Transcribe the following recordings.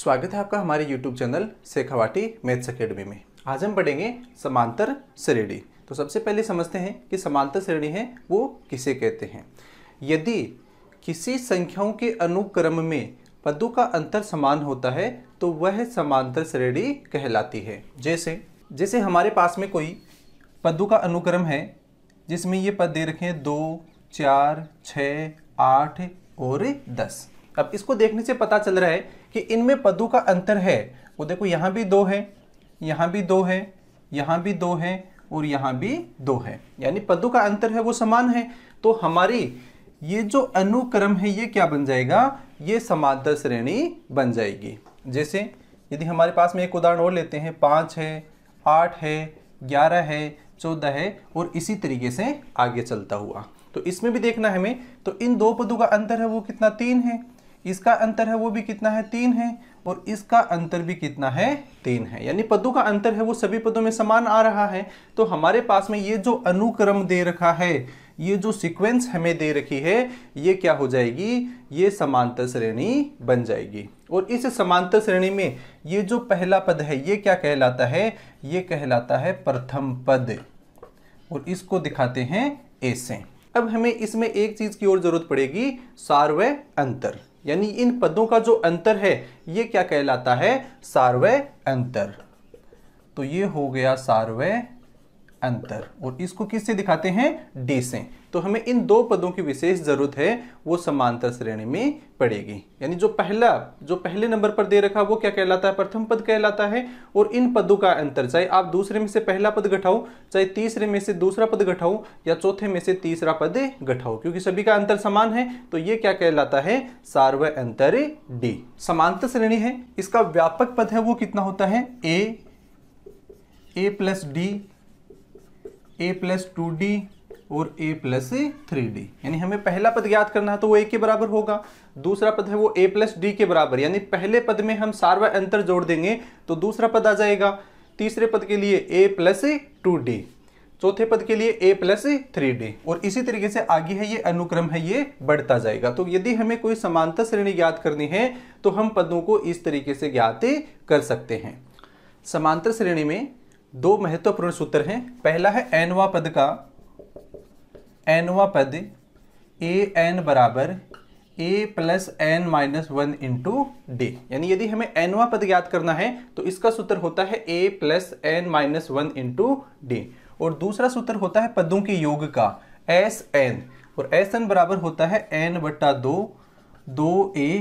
स्वागत है आपका हमारे YouTube channel Shekhawati maths academy में। आज हम पढ़ेंगे समांतर श्रेणी। तो सबसे पहले समझते हैं कि समांतर श्रेणी है वो किसे कहते हैं। यदि किसी संख्याओं के अनुक्रम में पदों का अंतर समान होता है तो वह समांतर श्रेणी कहलाती है। जैसे हमारे पास में कोई पदों का अनुक्रम है जिसमें ये पद दे रखे हैं 2, 4, 6, 8 और 10। अब इसको देखने से पता चल रहा है कि इनमें पदों का अंतर है। वो देखो यहाँ भी 2 है, यहाँ भी 2 है, यहाँ भी 2 है और यहाँ भी 2 है, यानी पदों का अंतर है वो समान है। तो हमारी ये जो अनुक्रम है ये क्या बन जाएगा, ये समांतर श्रेणी बन जाएगी। जैसे यदि हमारे पास में एक उदाहरण और लेते हैं, 5 है, 8 है, 11 है, 14 है और इसी तरीके से आगे चलता हुआ। तो इसमें भी देखना है हमें, तो इन दो पदों का अंतर है वो कितना, 3 है, इसका अंतर है वो भी कितना है, 3 है और इसका अंतर भी कितना है, 3 है, यानी पदों का अंतर है वो सभी पदों में समान आ रहा है। तो हमारे पास में ये जो अनुक्रम दे रखा है, ये जो सीक्वेंस हमें दे रखी है, ये क्या हो जाएगी, ये समांतर श्रेणी बन जाएगी। और इस समांतर श्रेणी में ये जो पहला पद है ये क्या कहलाता है, ये कहलाता है प्रथम पद और इसको दिखाते हैं ऐसे। अब हमें इसमें एक चीज की और जरूरत पड़ेगी, सार्वय अंतर, यानी इन पदों का जो अंतर है ये क्या कहलाता है, सार्वय अंतर। तो ये हो गया सार्वय अंतर और इसको किससे दिखाते हैं, डी से। तो हमें इन दो पदों की विशेष जरूरत है वो समांतर श्रेणी में पड़ेगी। यानी जो पहले नंबर पर दे रखा वो क्या कहलाता है, प्रथम पद कहलाता है। और इन पदों का अंतर, चाहे आप दूसरे में से पहला पद घटाओ, चाहे तीसरे में से दूसरा पद घटाओ या चौथे में से तीसरा पद घटाओ, क्योंकि सभी का अंतर समान है, तो ये क्या कहलाता है, सार्वय अंतर डी। समांतर श्रेणी है, इसका व्यापक पद है वो कितना होता है, A plus D, a plus 2d और a प्लस 3d। यानी हमें पहला पद ज्ञात करना है तो वो a के बराबर होगा, दूसरा पद है वो a प्लस d के बराबर, यानी पहले पद में हम सार्वय अंतर जोड़ देंगे तो दूसरा पद आ जाएगा। तीसरे पद के लिए a प्लस 2d, चौथे पद के लिए a प्लस 3d और इसी तरीके से आगे है ये अनुक्रम है ये बढ़ता जाएगा। तो यदि हमें कोई समांतर श्रेणी ज्ञात करनी है तो हम पदों को इस तरीके से ज्ञात कर सकते हैं। समांतर श्रेणी में दो महत्वपूर्ण सूत्र हैं। पहला है nवां पद का, nवां पद an बराबर a plus n minus 1 into D. यानी यदि हमें nवां पद ज्ञात करना है तो इसका सूत्र होता है a plus n minus 1 into D. और दूसरा सूत्र होता है पदों के योग का, sn, और sn बराबर होता है n बटा 2a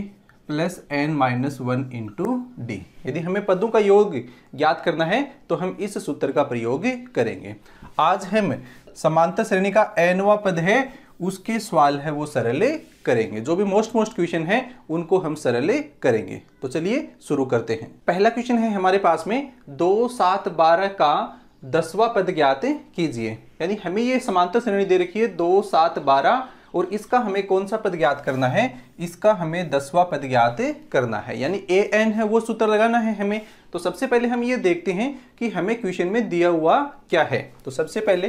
plus n minus 1 into D. यदि हमें पदों का योग ज्ञात करना है तो हम इस सूत्र का प्रयोग करेंगे। आज हम समांतर श्रेणी का nवां पद है उसके सवाल है वो सरल करेंगे। जो भी मोस्ट क्वेश्चन है उनको हम सरल करेंगे। तो चलिए शुरू करते हैं। पहला क्वेश्चन है हमारे पास में, 2, 7, 12 का 10वां पद ज्ञात कीजिए। यानी हमें ये समांतर श्रेणी दे रखी है 2, 7, 12 और इसका हमें कौन सा पद ज्ञात करना है, इसका हमें 10वां पद ज्ञात करना है, यानी an है वो सूत्र लगाना है हमें। तो सबसे पहले हम ये देखते हैं कि हमें क्वेश्चन में दिया हुआ क्या है। तो सबसे पहले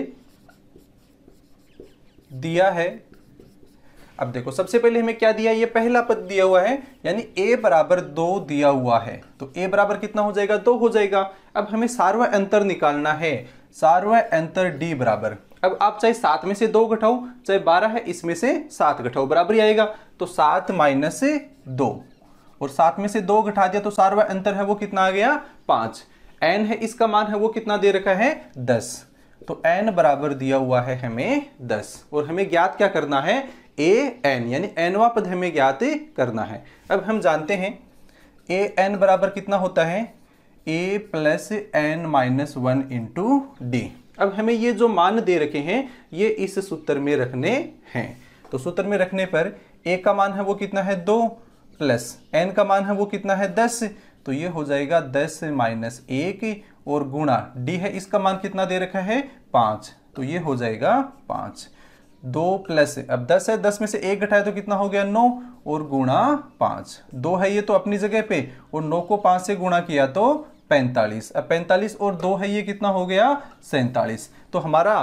दिया है, अब देखो सबसे पहले हमें क्या दिया, ये पहला पद दिया हुआ है, यानी a बराबर 2 दिया हुआ है। तो a बराबर कितना हो जाएगा, 2 हो जाएगा। अब हमें सार्वय अंतर निकालना है, सार्वय अंतर d बराबर, अब आप चाहे 7 में से 2 घटाओ, चाहे 12 है इसमें से 7 घटाओ, बराबर ही आएगा। तो 7 माइनस 2 और 7 में से 2 घटा दिया तो सार्वय अंतर है वो कितना आ गया, 5। n है इसका मान है वो कितना दे रखा है, 10। तो n बराबर दिया हुआ है हमें 10 और हमें ज्ञात क्या करना है, an, यानी nवां पद हमें ज्ञात करना है। अब हम जानते हैं an बराबर कितना होता है, a plus n minus 1 into D. अब हमें ये जो मान दे रखे हैं ये इस सूत्र में रखने हैं। तो सूत्र में रखने पर a का मान है वो कितना है, 2 प्लस n का मान है वो कितना है, 10। तो ये हो जाएगा 10 माइनस 1 और गुणा d है इसका मान कितना दे रखा है, 5। तो ये हो जाएगा 5, 2 प्लस, अब 10 है, 10 में से 1 घटाए तो कितना हो गया, 9 और गुणा 5। 2 है ये तो अपनी जगह पे और 9 को 5 से गुणा किया तो 45। अब 45 और 2 है ये कितना हो गया, 47। तो हमारा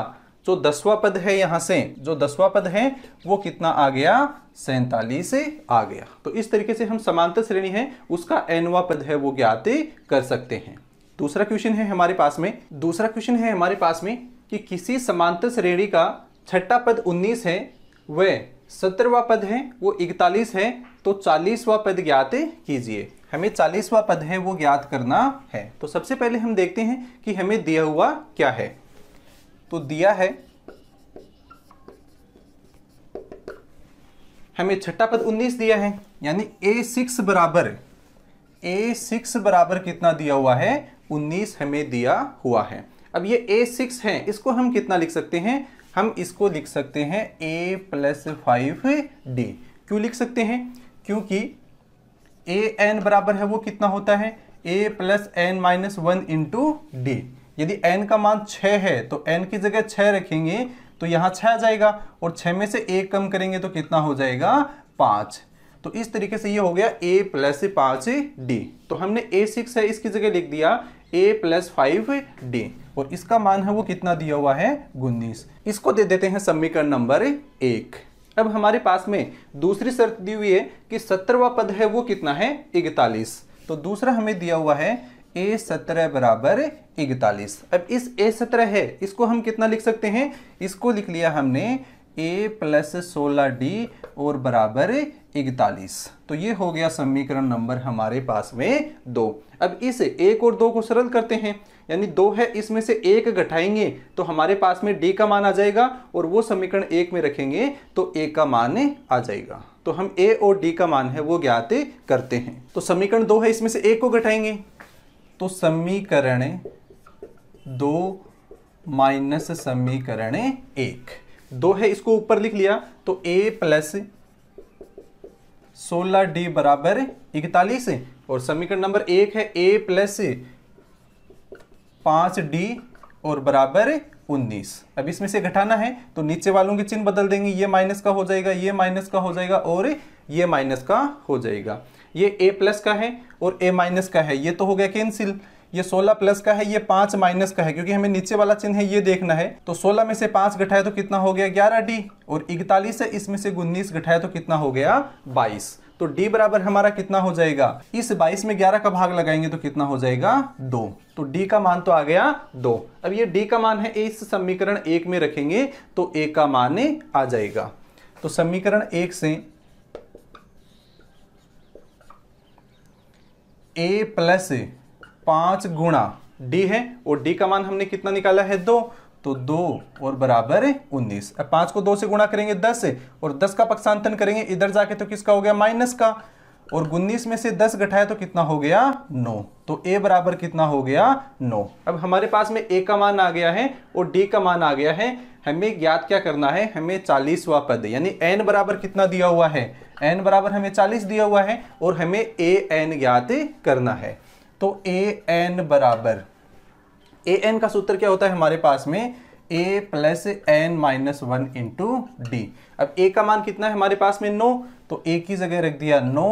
जो 10वां पद है यहाँ से, जो 10वां पद है वो कितना आ गया, 47 आ गया। तो इस तरीके से हम समांतर श्रेणी है उसका nवां पद है वो ज्ञात कर सकते हैं। दूसरा क्वेश्चन है हमारे पास में कि किसी समांतर श्रेणी का छठा पद 19 है, वह 17वां पद है वो 41 है, तो 40वां पद ज्ञात कीजिए। हमें 40वां पद है वो ज्ञात करना है। तो सबसे पहले हम देखते हैं कि हमें दिया हुआ क्या है। तो दिया है हमें छठा पद 19 दिया है, यानी A6 बराबर कितना दिया हुआ है, 19 हमें दिया हुआ है। अब ये A6 है, इसको हम कितना लिख सकते हैं, हम इसको लिख सकते हैं A + 5D। क्यों लिख सकते हैं, क्योंकि AN बराबर है वो कितना होता है, A + n - 1 × D। यदि n का मान 6 है तो n की जगह 6 रखेंगे तो यहाँ 6 आ जाएगा, और 6 में से 1 कम करेंगे तो कितना हो जाएगा, 5। तो इस तरीके से ये हो गया A + 5D। तो हमने A6 है इसकी जगह लिख दिया A + 5D, और इसका मान है वो कितना दिया हुआ है, 19। इसको दे देते हैं समीकरण नंबर 1। अब हमारे पास में दूसरी शर्त दी हुई है कि 17वां पद है वो कितना है, 41। तो दूसरा हमें दिया हुआ है A17 बराबर 41। अब इस A17 है इसको हम कितना लिख सकते हैं, इसको लिख लिया हमने A + 16D और बराबर 41। तो ये हो गया समीकरण नंबर हमारे पास में 2। अब इस 1 और 2 को सरल करते हैं, यानी 2 है इसमें से 1 घटाएंगे तो हमारे पास में D का मान आ जाएगा, और वो समीकरण 1 में रखेंगे तो A का मान आ जाएगा। तो हम A और D का मान है वो ज्ञात करते हैं। तो समीकरण 2 है इसमें से 1 को घटाएंगे तो समीकरण 2 - समीकरण 1, 2 है इसको ऊपर लिख लिया तो A + 16D बराबर 41, और समीकरण नंबर 1 है A + 5D और बराबर 19। अब इसमें से घटाना है तो नीचे वालों के चिन्ह बदल देंगे, ये माइनस का हो जाएगा, ये माइनस का हो जाएगा, और ये माइनस का हो जाएगा। ये A+ का है और A- का है, ये तो हो गया कैंसिल। ये 16 प्लस का है, ये 5 माइनस का है, क्योंकि हमें नीचे वाला चिन्ह है ये देखना है। तो 16 में से 5 घटाए तो कितना हो गया, 11D, और 41 है इसमें से 19 घटाए तो कितना हो गया, 22। तो D बराबर हमारा कितना हो जाएगा, इस 22 में 11 का भाग लगाएंगे तो कितना हो जाएगा, 2। तो D का मान तो आ गया 2। अब ये D का मान है इस समीकरण 1 में रखेंगे तो A का मान आ जाएगा। तो समीकरण 1 से A + 5 गुणा D है, और D का मान हमने कितना निकाला है, 2। तो 2 और बराबर 19। अब 5 को 2 से गुणा करेंगे 10 से, और 10 का पक्षांतन करेंगे इधर जाके तो किसका हो गया, माइनस का, और 19 में से 10 घटाया तो कितना हो गया, 9। तो A बराबर कितना हो गया, 9। अब हमारे पास में A का मान आ गया है और D का मान आ गया है। हमें ज्ञात क्या करना है, हमें 40वां पद, यानी n बराबर कितना दिया हुआ है, n बराबर हमें 40 दिया हुआ है, और हमें AN ज्ञात करना है। तो AN बराबर, AN का सूत्र क्या होता है हमारे पास में, A + n - 1 × D। अब A का मान कितना है हमारे पास में, 9, तो A की जगह रख दिया 9,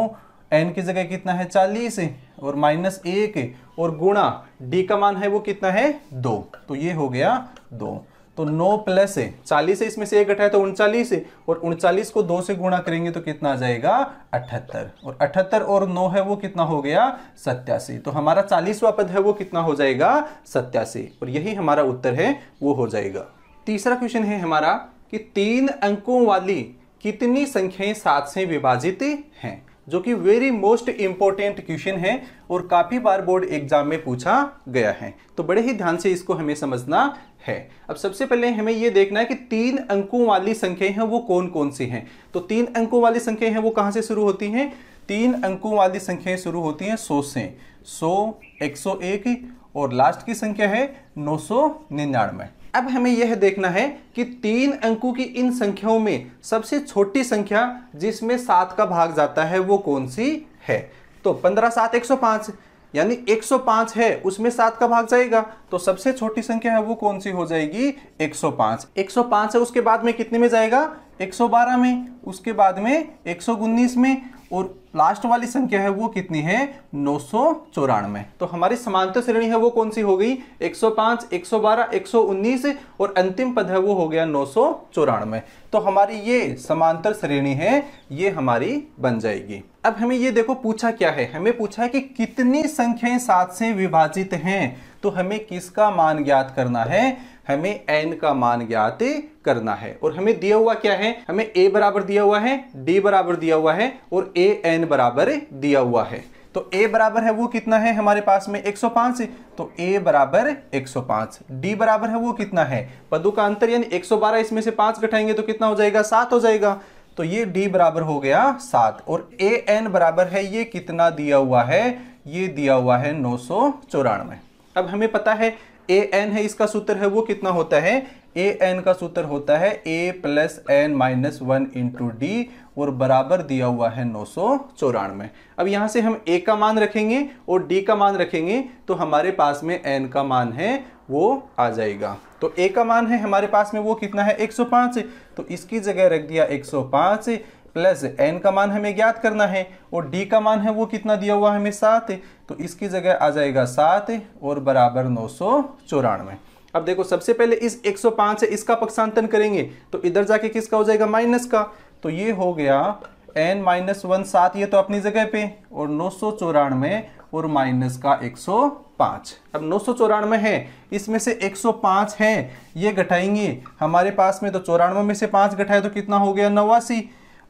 n की जगह कितना है, 40, और -1, और गुणा D का मान है वो कितना है, 2। तो ये हो गया 2। तो 9 + 40 है इसमें से 1 घटाए तो 39, और 39 को 2 से गुणा करेंगे तो कितना आ जाएगा, 78, और 78 और 9 है वो कितना हो गया, 87। तो हमारा 40वां पद है वो कितना हो जाएगा, 87, और यही हमारा उत्तर है वो हो जाएगा। तीसरा क्वेश्चन है हमारा कि 3 अंकों वाली कितनी संख्याएं 7 से विभाजित हैं, जो कि वेरी मोस्ट इंपॉर्टेंट क्वेश्चन है और काफी बार बोर्ड एग्जाम में पूछा गया है। तो बड़े ही ध्यान से इसको हमें समझना है। अब सबसे पहले हमें यह देखना है कि 3 अंकों वाली संख्याएं हैं वो कौन कौन सी हैं। तो 3 अंकों वाली संख्याएं हैं वो कहां से शुरू होती हैं, 3 अंकों वाली संख्याएं शुरू होती हैं 100 से, 100, 101, और लास्ट की संख्या है 999। अब हमें यह देखना है कि 3 अंकों की इन संख्याओं में सबसे छोटी संख्या जिसमें 7 का भाग जाता है वो कौन सी है। तो 15, 7, 105, यानी 105 है उसमें 7 का भाग जाएगा, तो सबसे छोटी संख्या है वो कौन सी हो जाएगी, 105। 105 है उसके बाद में कितने में जाएगा, 112 में, उसके बाद में 119 में, और लास्ट वाली संख्या है वो कितनी है 994। तो हमारी समांतर श्रेणी है वो कौन सी हो गई 105, 112, 119 और अंतिम पद है वो हो गया 994। तो हमारी ये समांतर श्रेणी है ये हमारी बन जाएगी। अब हमें ये देखो पूछा क्या है, हमें पूछा है कि कितनी संख्याएं 7 से विभाजित हैं। तो हमें किसका मान ज्ञात करना है, हमें n का मान ज्ञात करना है। और हमें दिया हुआ क्या है, हमें a बराबर दिया हुआ है, d बराबर दिया हुआ है और a n बराबर दिया हुआ है। तो a बराबर है वो कितना है हमारे पास में 105, तो a बराबर 105। d बराबर है वो कितना है, पदों का अंतर यानी 112, इसमें से 5 घटाएंगे तो कितना हो जाएगा 7 हो जाएगा। तो ये d बराबर हो गया 7 और a n बराबर है ये कितना दिया हुआ है, ये दिया हुआ है 994। अब हमें पता है a n है, इसका सूत्र है वो कितना होता है, a n का सूत्र होता है a plus n minus 1 into D और बराबर दिया हुआ है 994। अब यहां से हम a का मान रखेंगे और d का मान रखेंगे तो हमारे पास में n का मान है वो आ जाएगा। तो a का मान है हमारे पास में वो कितना है 105, तो इसकी जगह रख दिया 105 प्लस n का मान हमें ज्ञात करना है और d का मान है वो कितना दिया हुआ हमें 7, तो इसकी जगह आ जाएगा 7 और बराबर 994। अब देखो सबसे पहले इस 105 से इसका पक्षांतन करेंगे तो इधर जाके किसका हो जाएगा माइनस का, तो ये हो गया n माइनस 1 7, ये तो अपनी जगह पे, और 994 और माइनस का 105। अब 994 है, इसमें से 105 है, ये घटाएंगे हमारे पास में, तो 94 में से 5 घटाए तो कितना हो गया 89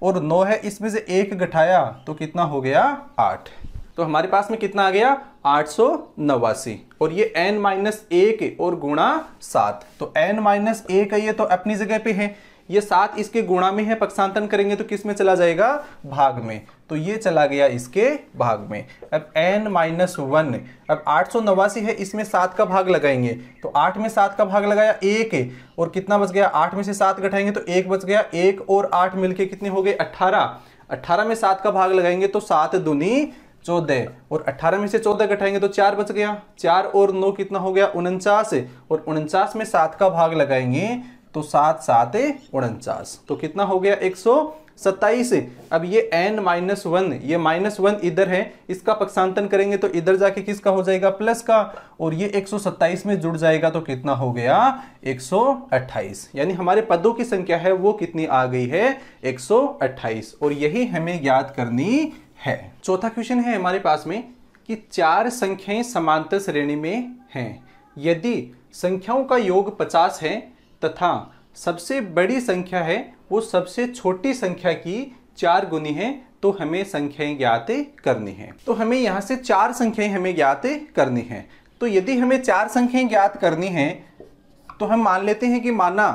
और 9 है, इसमें से 1 घटाया तो कितना हो गया 8। तो हमारे पास में कितना आ गया 889 और ये n माइनस 1 और गुणा 7, तो n माइनस 1 है ये तो अपनी जगह पे है, ये 7 इसके गुणा में है, पक्षांतन करेंगे तो किस में चला जाएगा भाग में, तो ये चला गया इसके भाग में। अब n माइनस 1, अब 889 है, इसमें 7 का भाग लगाएंगे तो 8 में 7 का भाग लगाया 1 और कितना बच गया, 8 में से 7 घटाएंगे तो 1 बच गया, 1 और 8 मिलके कितने हो गए 18, 18 में 7 का भाग लगाएंगे तो 7 दूनी 14 और 18 में से 14 घटाएंगे तो 4 बच गया, 4 और 9 कितना हो गया 49 और 49 में 7 का भाग लगाएंगे तो 7 7 49, तो कितना हो गया 127। अब ये n माइनस 1, ये माइनस 1 इधर है, इसका पक्षांतन करेंगे तो इधर जाके किसका हो जाएगा प्लस का, और ये 127 में जुड़ जाएगा तो कितना हो गया 128, यानी हमारे पदों की संख्या है वो कितनी आ गई है 128 और यही हमें ज्ञात करनी है। चौथा क्वेश्चन है हमारे पास में कि 4 संख्याएं समांतर श्रेणी में हैं, यदि संख्याओं का योग 50 है तथा सबसे बड़ी संख्या है वो सबसे छोटी संख्या की 4 गुनी है, तो हमें संख्याएं ज्ञात करनी है। तो हमें यहां से 4 संख्याएं हमें ज्ञात करनी है। तो यदि हमें 4 संख्याएं ज्ञात करनी है तो हम मान लेते हैं कि माना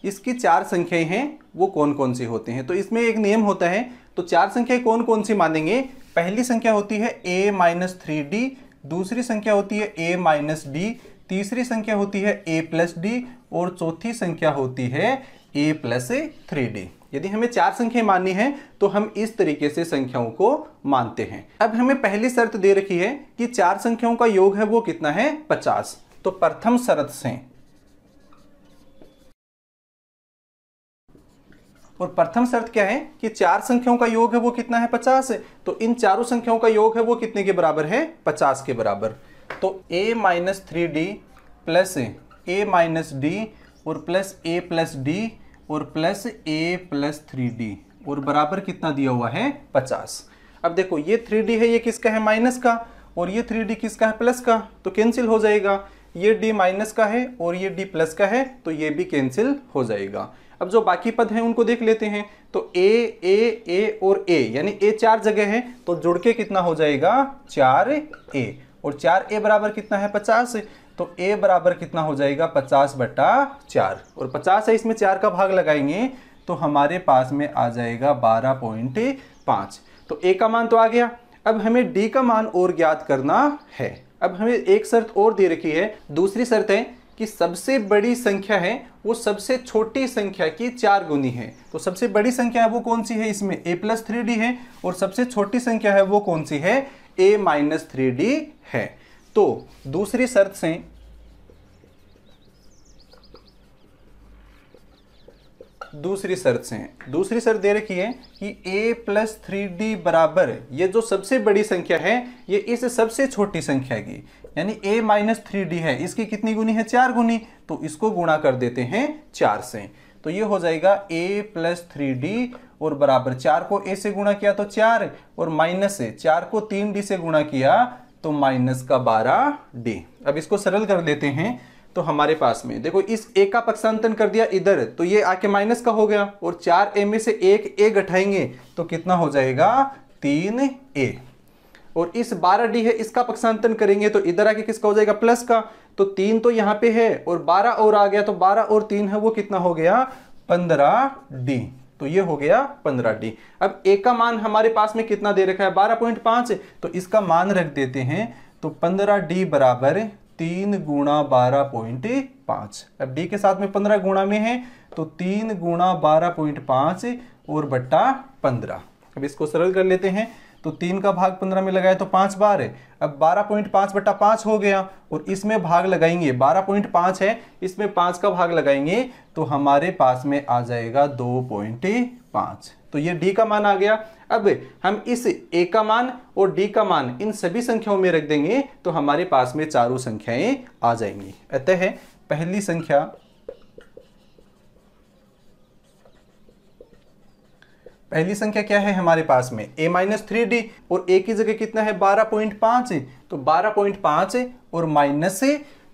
इसकी 4 संख्याएं हैं वो कौन कौन सी होती हैं। तो इसमें एक नियम होता है, तो 4 संख्याएं कौन कौन सी मानेंगे, पहली संख्या होती है a माइनस 3d, दूसरी संख्या होती है a माइनस d, तीसरी संख्या होती है a प्लस डी और चौथी संख्या होती है a प्लस 3d। यदि हमें 4 संख्याएं माननी है तो हम इस तरीके से संख्याओं को मानते हैं। अब हमें पहली शर्त दे रखी है कि 4 संख्याओं का योग है वो कितना है 50। तो प्रथम शर्त से, और प्रथम शर्त क्या है कि 4 संख्याओं का योग है वो कितना है 50, तो इन चारों संख्याओं का योग है वो कितने के बराबर है 50 के बराबर। तो a minus 3d plus a minus D और प्लस a प्लस डी और प्लस a प्लस 3d और बराबर कितना दिया हुआ है 50। अब देखो ये 3d है ये किसका है माइनस का और ये 3d किसका है प्लस का, तो कैंसिल हो जाएगा, ये d माइनस का है और ये d प्लस का है तो ये भी कैंसिल हो जाएगा। अब जो बाकी पद हैं उनको देख लेते हैं, तो a और a यानी a 4 जगह है तो जुड़ के कितना हो जाएगा 4a और 4a बराबर कितना है 50, तो a बराबर कितना हो जाएगा 50/4 और 50 है इसमें 4 का भाग लगाएंगे तो हमारे पास में आ जाएगा 12.5। तो a का मान तो आ गया। अब हमें d का मान और ज्ञात करना है। अब हमें एक शर्त और दे रखी है, दूसरी शर्त है कि सबसे बड़ी संख्या है वो सबसे छोटी संख्या की 4 गुनी है। तो सबसे बड़ी संख्या है वो कौन सी है, इसमें a प्लस 3d है और सबसे छोटी संख्या है वो कौन सी है a माइनस 3d है। तो दूसरी शर्त से दूसरी शर्त से हैं। दूसरी शर्त दे रखी है कि a प्लस 3d बराबर, ये जो सबसे बड़ी संख्या है ये इस सबसे छोटी संख्या की, यानी a माइनस 3d है, इसकी कितनी गुनी है, 4 गुनी, तो इसको गुणा कर देते हैं 4 से। तो ये हो जाएगा a प्लस 3d और बराबर 4 को a से गुणा किया तो 4 और माइनस से 4 को 3d से गुणा किया तो माइनस का 12d। अब इसको सरल कर लेते हैं तो हमारे पास में देखो इस a का पक्षांतन कर दिया इधर तो ये आके माइनस का हो गया और 4a में से एक a घटाएंगे तो कितना हो जाएगा 3a और इस 12d है इसका पक्षांतन करेंगे तो इधर आके किसका हो जाएगा प्लस का, तो 3 तो यहाँ पे है और 12 और आ गया तो 12 और 3 है वो कितना हो गया 15d, तो ये हो गया 15d। अब a का मान हमारे पास में कितना दे रखा है 12.5, तो इसका मान रख देते हैं तो 15d बराबर 3 गुणा 12.5। अब d के साथ में 15 गुणा में है तो 3 गुणा 12.5 और बट्टा 15। अब इसको सरल कर लेते हैं तो 3 का भाग 15 में लगाया तो 5 बार है, अब 12.5 बट्टा 5 हो गया और इसमें भाग लगाएंगे 12.5 है इसमें 5 का भाग लगाएंगे तो हमारे पास में आ जाएगा 2.5, तो ये d का मान आ गया। अब हम इस a का मान और d का मान इन सभी संख्याओं में रख देंगे तो हमारे पास में चारों संख्याएं आ जाएंगी। अतः पहली संख्या क्या है हमारे पास में a माइनस 3d और a की जगह कितना है 12.5, तो 12.5 और माइनस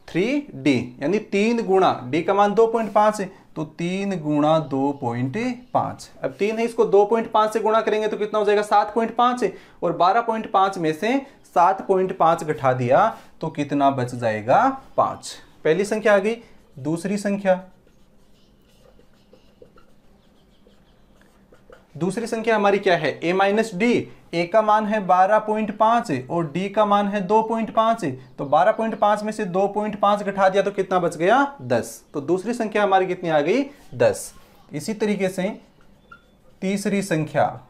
3d यानी 3 गुणा d का मान 2.5 है तो 3 गुणा 2.5। अब 3 है इसको 2.5 से गुणा करेंगे तो कितना हो जाएगा 7.5 और 12.5 में से 7.5 घटा दिया तो कितना बच जाएगा 5। पहली संख्या आ गई। दूसरी संख्या हमारी क्या है a माइनस डी, a का मान है 12.5 और d का मान है 2.5, तो 12.5 में से 2.5 घटा दिया तो कितना बच गया 10, तो दूसरी संख्या हमारी कितनी आ गई 10। इसी तरीके से तीसरी संख्या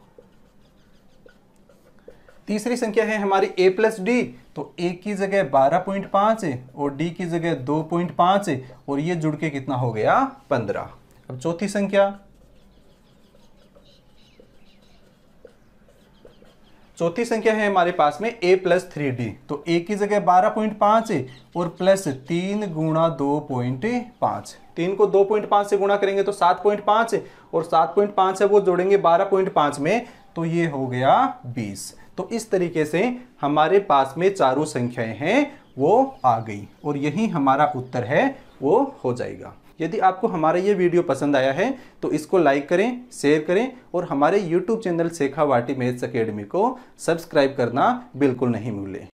है हमारी a प्लस डी, तो a की जगह 12.5 और d की जगह 2.5 और ये जुड़ के कितना हो गया 15। अब चौथी संख्या है हमारे पास में a प्लस 3d, तो a की जगह 12.5 और प्लस 3 गुणा 2.5। 3 को 2.5 से गुणा करेंगे तो 7.5 और 7.5 है वो जोड़ेंगे 12.5 में तो ये हो गया 20। तो इस तरीके से हमारे पास में चारों संख्याएं हैं वो आ गई और यही हमारा उत्तर है वो हो जाएगा। यदि आपको हमारा ये वीडियो पसंद आया है तो इसको लाइक करें, शेयर करें और हमारे YouTube channel Shekhawati maths academy को सब्सक्राइब करना बिल्कुल नहीं भूलें।